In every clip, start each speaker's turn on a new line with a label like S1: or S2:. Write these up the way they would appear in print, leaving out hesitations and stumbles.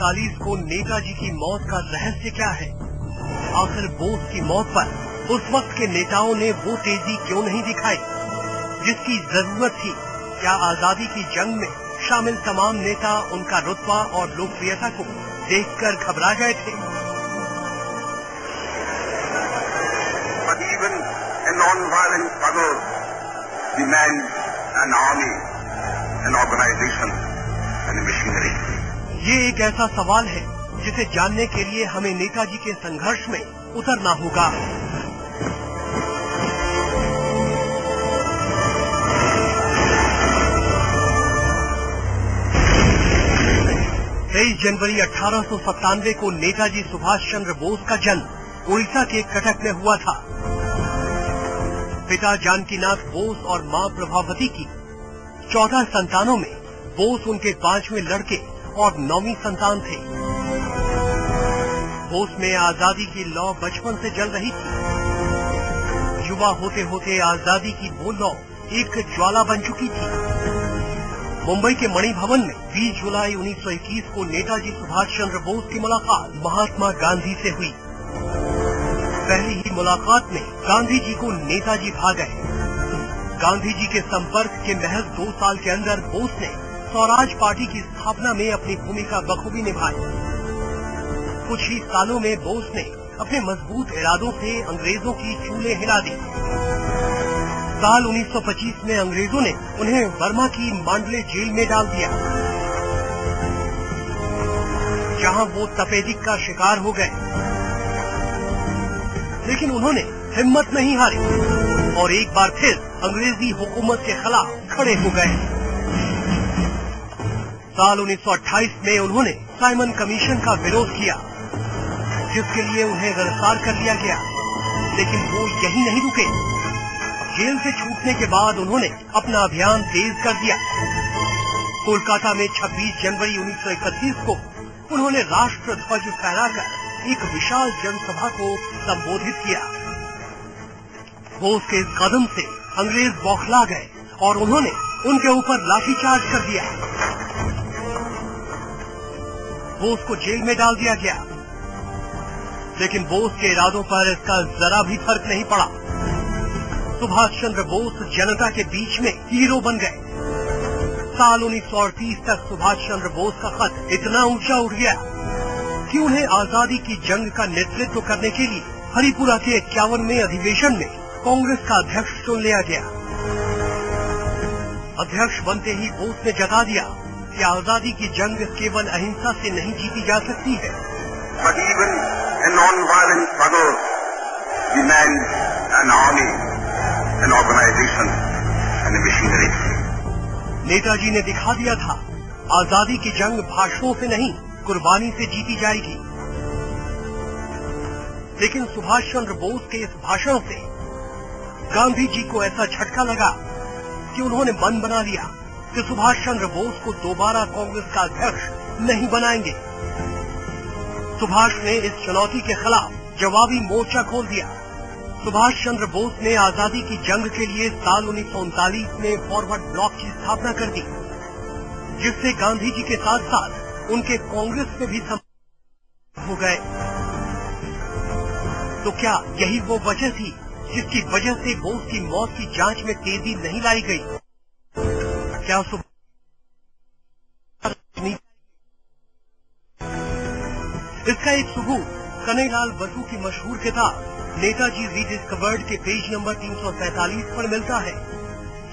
S1: 1939 को नेताजी की मौत का रहस्य क्या है? आखिर बोस की मौत पर उस वक्त के नेताओं ने वो तेजी क्यों नहीं दिखाई जिसकी जरूरत थी? क्या आजादी की जंग में शामिल तमाम नेता उनका रुतबा और लोकप्रियता को देखकर घबरा गए थे?
S2: But even a non-violent struggle demands an army, an organization, and a machinery.
S1: ये एक ऐसा सवाल है जिसे जानने के लिए हमें नेताजी के संघर्ष में उतरना होगा। 23 जनवरी 1897 को नेताजी सुभाष चंद्र बोस का जन्म उड़ीसा के कटक में हुआ था। पिता जानकीनाथ बोस और मां प्रभावती की 14 संतानों में बोस उनके 5वें लड़के और 9वीं संतान थे। बोस में आजादी की लौ बचपन से जल रही थी। युवा होते होते आजादी की वो लौ एक ज्वाला बन चुकी थी। मुंबई के मणि भवन में 20 जुलाई 1921 को नेताजी सुभाष चंद्र बोस की मुलाकात महात्मा गांधी से हुई। पहली ही मुलाकात में गांधी जी को नेताजी भा गए। गांधी जी के संपर्क के महज 2 साल के अंदर बोस ने स्वराज पार्टी की स्थापना में अपनी भूमिका बखूबी निभाई। कुछ ही सालों में बोस ने अपने मजबूत इरादों से अंग्रेजों की चूल्हे हिला दी। साल 1925 में अंग्रेजों ने उन्हें बर्मा की मांडले जेल में डाल दिया, जहां वो तपेदिक का शिकार हो गए। लेकिन उन्होंने हिम्मत नहीं हारी और एक बार फिर अंग्रेजी हुकूमत के खिलाफ खड़े हो गए। साल 1928 में उन्होंने साइमन कमीशन का विरोध किया, जिसके लिए उन्हें गिरफ्तार कर लिया गया। लेकिन वो यही नहीं रुके। जेल से छूटने के बाद उन्होंने अपना अभियान तेज कर दिया। कोलकाता में 26 जनवरी 1931 को उन्होंने राष्ट्र ध्वज फहराकर एक विशाल जनसभा को संबोधित किया। बोस के इस कदम से अंग्रेज बौखला गए और उन्होंने उनके ऊपर लाठीचार्ज कर दिया। बोस को जेल में डाल दिया गया, लेकिन बोस के इरादों पर इसका जरा भी फर्क नहीं पड़ा। सुभाष चंद्र बोस जनता के बीच में हीरो बन गए। साल 1938 तक सुभाष चंद्र बोस का खत इतना ऊंचा उठ गया कि उन्हें आजादी की जंग का नेतृत्व करने के लिए हरिपुरा के 51वें अधिवेशन में कांग्रेस का अध्यक्ष चुन लिया गया। अध्यक्ष बनते ही बोस ने जता दिया कि आजादी की जंग केवल अहिंसा से नहीं जीती जा सकती है।
S2: But even a non-violent struggle demands an army, an organization, and a machinery.
S1: Netaji ने दिखा दिया था, आजादी की जंग भाषणों से नहीं, कुर्बानी से जीती जाएगी। लेकिन सुभाष चंद्र बोस के इस भाषण से गांधी जी को ऐसा झटका लगा कि उन्होंने मन बना लिया कि सुभाष चंद्र बोस को दोबारा कांग्रेस का अध्यक्ष नहीं बनाएंगे। सुभाष ने इस चुनौती के खिलाफ जवाबी मोर्चा खोल दिया। सुभाष चंद्र बोस ने आजादी की जंग के लिए साल 1939 में फॉरवर्ड ब्लॉक की स्थापना कर दी, जिससे गांधी जी के साथ साथ उनके कांग्रेस में भी संपर्क हो गए। तो क्या यही वो वजह थी जिसकी वजह से बोस की मौत की जांच में तेजी नहीं लाई गई? क्या इसका एक सबूत कन्हैयालाल बसु की मशहूर किताब नेताजी रीडिस्कवर्ड के पेज नंबर 347 पर मिलता है,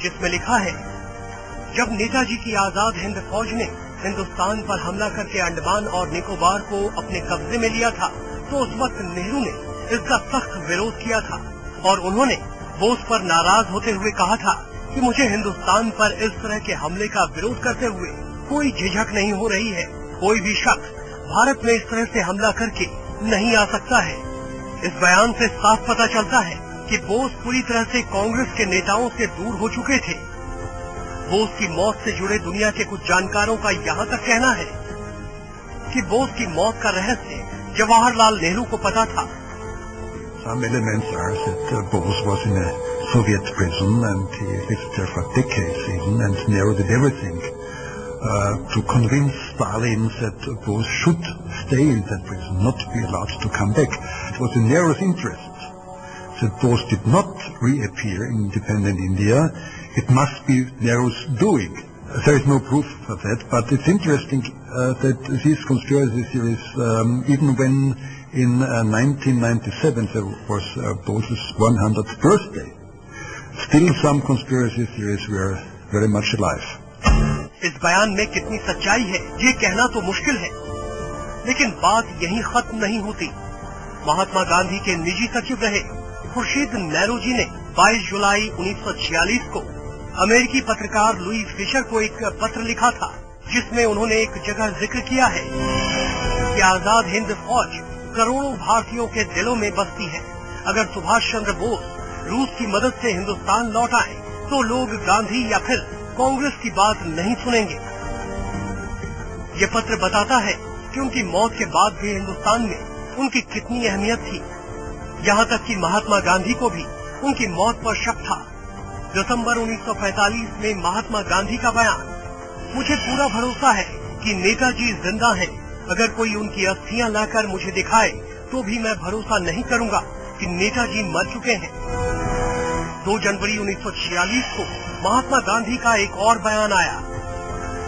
S1: जिसमें लिखा है, जब नेताजी की आजाद हिंद फौज ने हिंदुस्तान पर हमला करके अंडमान और निकोबार को अपने कब्जे में लिया था, तो उस वक्त नेहरू ने इसका सख्त विरोध किया था और उन्होंने बोस पर नाराज होते हुए कहा था कि मुझे हिंदुस्तान पर इस तरह के हमले का विरोध करते हुए कोई झिझक नहीं हो रही है। कोई भी शख्स भारत में इस तरह से हमला करके नहीं आ सकता है। इस बयान से साफ पता चलता है कि बोस पूरी तरह से कांग्रेस के नेताओं से दूर हो चुके थे। बोस की मौत से जुड़े दुनिया के कुछ जानकारों का यहाँ तक कहना है कि बोस की मौत का रहस्य जवाहरलाल नेहरू को पता था।
S3: Some elements are that Bose was in a Soviet prison and he lived there for decades even, and Nehru did everything to convince Stalin that Bose should stay in that prison, not be allowed to come back. It was in Nehru's interest that Bose did not reappear in independent India. It must be Nehru's doing. There is no proof for that, but it's interesting that this conspiracy theories, even when in 1997 there was Bose's 100th birthday, still some conspiracy theories were very much alive.
S1: इस बयान में कितनी सच्चाई है ये कहना तो मुश्किल है, लेकिन बात यहीं खत्म नहीं होती। महात्मा गांधी के निजी सचिव रहे खुर्शीद नेहरू जी ने 22 जुलाई 1946 को अमेरिकी पत्रकार लुई फिशर को एक पत्र लिखा था, जिसमें उन्होंने एक जगह जिक्र किया है कि आजाद हिंद फौज करोड़ों भारतीयों के दिलों में बसती है। अगर सुभाष चंद्र बोस रूस की मदद से हिंदुस्तान लौट आए तो लोग गांधी या फिर कांग्रेस की बात नहीं सुनेंगे। ये पत्र बताता है कि उनकी मौत के बाद भी हिंदुस्तान में उनकी कितनी अहमियत थी। यहाँ तक कि महात्मा गांधी को भी उनकी मौत पर शक था। दिसंबर 1945 में महात्मा गांधी का बयान, मुझे पूरा भरोसा है कि नेताजी जिंदा हैं। अगर कोई उनकी अस्थियां लाकर मुझे दिखाए तो भी मैं भरोसा नहीं करूंगा कि नेताजी मर चुके हैं। 2 जनवरी 1946 को महात्मा गांधी का एक और बयान आया,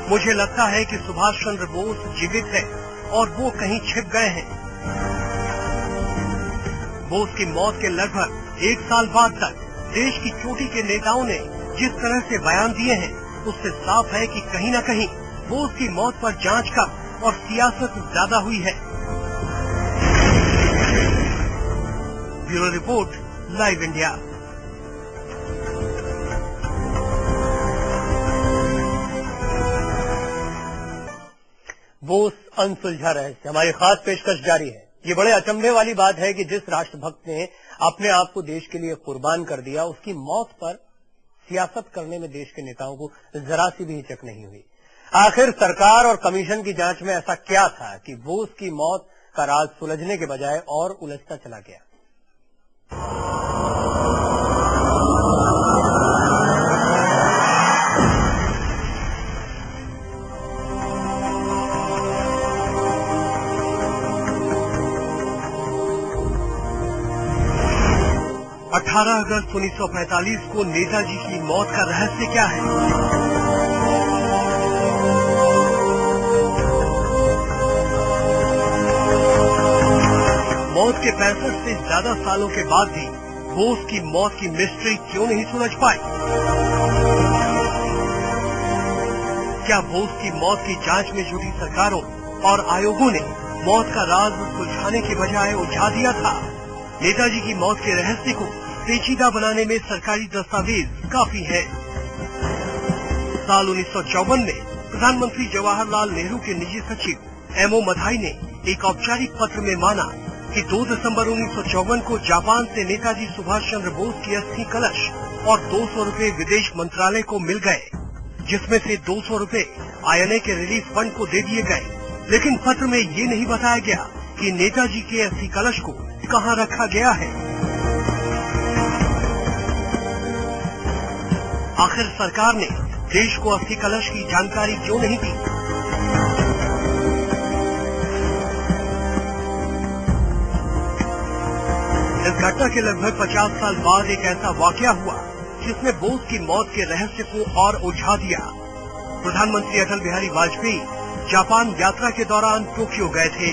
S1: मुझे लगता है कि सुभाष चंद्र बोस जीवित है और वो कहीं छिप गए हैं। बोस की मौत के लगभग 1 साल बाद तक देश की चोटी के नेताओं ने जिस तरह से बयान दिए हैं, उससे साफ है कि कहीं न कहीं बोस की मौत पर जांच कम और सियासत ज्यादा हुई है। Bureau report, live India. Bose अनसुलझा रहस्य, हमारी खास पेशकश जारी है। ये बड़े अचंभे वाली बात है कि जिस राष्ट्रभक्त ने अपने आप को देश के लिए कुर्बान कर दिया, उसकी मौत पर सियासत करने में देश के नेताओं को जरा सी भी हिचक नहीं हुई। आखिर सरकार और कमीशन की जांच में ऐसा क्या था कि बोस की मौत का राज सुलझने के बजाय और उलझता चला गया? अगस्त 1945 को नेताजी की मौत का रहस्य क्या है? मौत के 65 से ज्यादा सालों के बाद भी बोस की मौत की मिस्ट्री क्यों नहीं सुलझ पाई? क्या बोस की मौत की जांच में जुटी सरकारों और आयोगों ने मौत का राज सुलझाने के बजाय उलझा दिया था? नेताजी की मौत के रहस्य को पेचीदा बनाने में सरकारी दस्तावेज काफी है। साल 1954 में प्रधानमंत्री जवाहरलाल नेहरू के निजी सचिव एमओ मथाई ने एक औपचारिक पत्र में माना कि 2 दिसंबर 1954 को जापान से नेताजी सुभाष चंद्र बोस की अस्थि कलश और 200 रुपए विदेश मंत्रालय को मिल गए, जिसमें से 200 रुपए आईएनए के रिलीफ फंड को दे दिए गए। लेकिन पत्र में ये नहीं बताया गया कि नेताजी के अस्थि कलश को कहाँ रखा गया है। आखिर सरकार ने देश को अस्थि कलश की जानकारी क्यों नहीं दी? इस घटना के लगभग 50 साल बाद एक ऐसा वाकया हुआ जिसने बोस की मौत के रहस्य को और उलझा दिया। प्रधानमंत्री अटल बिहारी वाजपेयी जापान यात्रा के दौरान टोक्यो गए थे,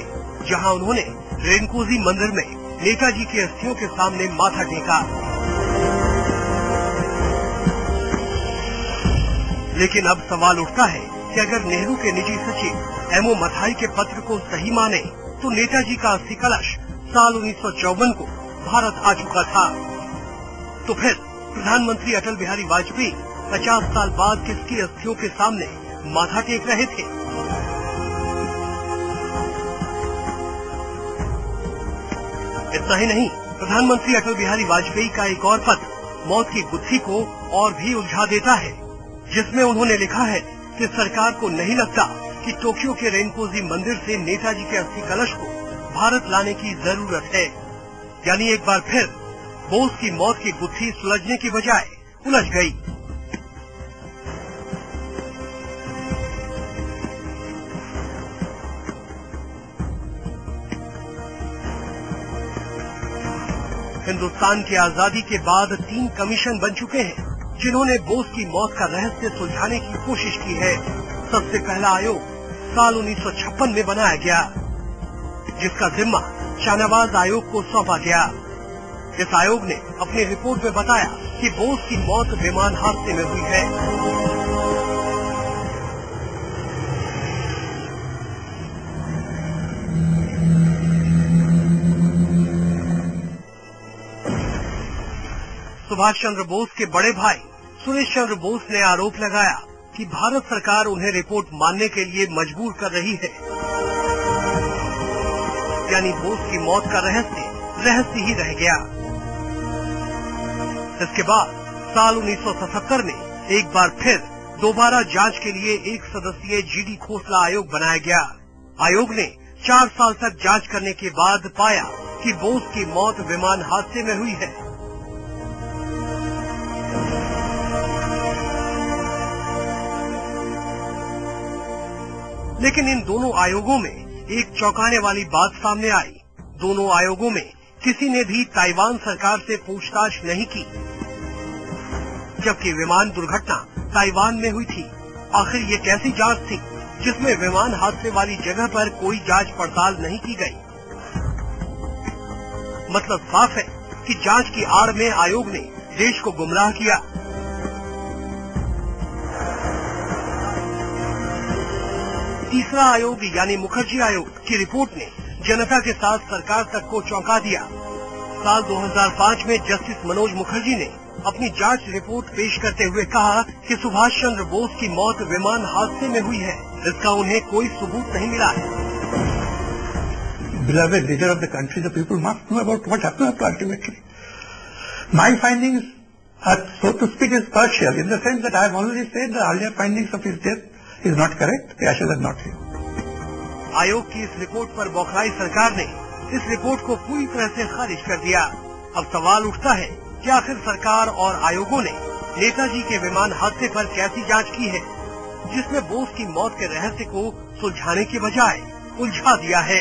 S1: जहां उन्होंने रेनकुजी मंदिर में नेताजी की अस्थियों के सामने माथा टेका। लेकिन अब सवाल उठता है कि अगर नेहरू के निजी सचिव एमओ मथाई के पत्र को सही माने तो नेताजी का अस्थि कलश साल 1954 को भारत आ चुका था। तो फिर प्रधानमंत्री अटल बिहारी वाजपेयी 50 साल बाद किसकी अस्थियों के सामने माथा टेक रहे थे? इतना ही नहीं, प्रधानमंत्री अटल बिहारी वाजपेयी का एक और पत्र मौत की गुत्थी को और भी उलझा देता है, जिसमें उन्होंने लिखा है कि सरकार को नहीं लगता कि टोक्यो के रेनकोजी मंदिर से नेताजी के अस्थि कलश को भारत लाने की जरूरत है। यानी एक बार फिर बोस की मौत की गुत्थी सुलझने की बजाय उलझ गई। हिंदुस्तान की आजादी के बाद 3 कमीशन बन चुके हैं जिन्होंने बोस की मौत का रहस्य सुलझाने की कोशिश की है। सबसे पहला आयोग साल 1956 में बनाया गया, जिसका जिम्मा शाहनवाज आयोग को सौंपा गया। इस आयोग ने अपनी रिपोर्ट में बताया कि बोस की मौत विमान हादसे में हुई है। सुभाष चंद्र बोस के बड़े भाई सुरेश चंद्र बोस ने आरोप लगाया कि भारत सरकार उन्हें रिपोर्ट मानने के लिए मजबूर कर रही है, यानी बोस की मौत का रहस्य ही रह गया। इसके बाद साल 1977 में एक बार फिर दोबारा जांच के लिए 1 सदस्यीय जीडी खोसला आयोग बनाया गया। आयोग ने 4 साल तक जांच करने के बाद पाया कि बोस की मौत विमान हादसे में हुई है। लेकिन इन दोनों आयोगों में एक चौंकाने वाली बात सामने आई। दोनों आयोगों में किसी ने भी ताइवान सरकार से पूछताछ नहीं की, जबकि विमान दुर्घटना ताइवान में हुई थी। आखिर ये कैसी जांच थी जिसमें विमान हादसे वाली जगह पर कोई जांच पड़ताल नहीं की गई? मतलब साफ है कि जांच की आड़ में आयोग ने देश को गुमराह किया। तीसरा आयोग यानी मुखर्जी आयोग की रिपोर्ट ने जनता के साथ सरकार तक को चौंका दिया। साल 2005 में जस्टिस मनोज मुखर्जी ने अपनी जांच रिपोर्ट पेश करते हुए कहा कि सुभाष चंद्र बोस की मौत विमान हादसे में हुई है। इसका उन्हें कोई सबूत नहीं मिला है।
S3: Beloved leader of the country, the people must know about what happened ultimately. My findings are, so to speak, is partial in the sense that I have already said the earlier findings of his death is not correct. The ashes are not here.
S1: आयोग की इस report पर बौखलाई सरकार ने इस report को पूरी तरह से खारिज कर दिया। अब सवाल उठता है कि आखिर सरकार और आयोगों ने नेताजी के विमान हादसे पर कैसी जांच की है, जिसमें बोस की मौत के रहस्य को सुलझाने के बजाय उलझा दिया है।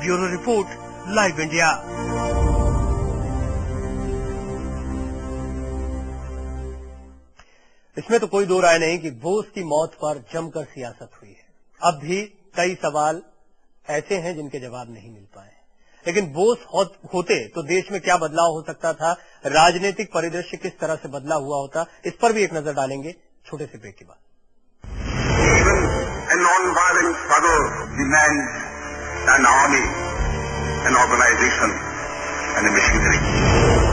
S1: Bureau report, live India.
S4: इसमें तो कोई दो राय नहीं कि बोस की मौत पर जमकर सियासत हुई है। अब भी कई सवाल ऐसे हैं जिनके जवाब नहीं मिल पाए। लेकिन बोस होते तो देश में क्या बदलाव हो सकता था, राजनीतिक परिदृश्य किस तरह से बदला हुआ होता, इस पर भी एक नजर डालेंगे छोटे से ब्रेक के बाद।
S2: A non-violent struggle demands an army, an organization, and a machinery.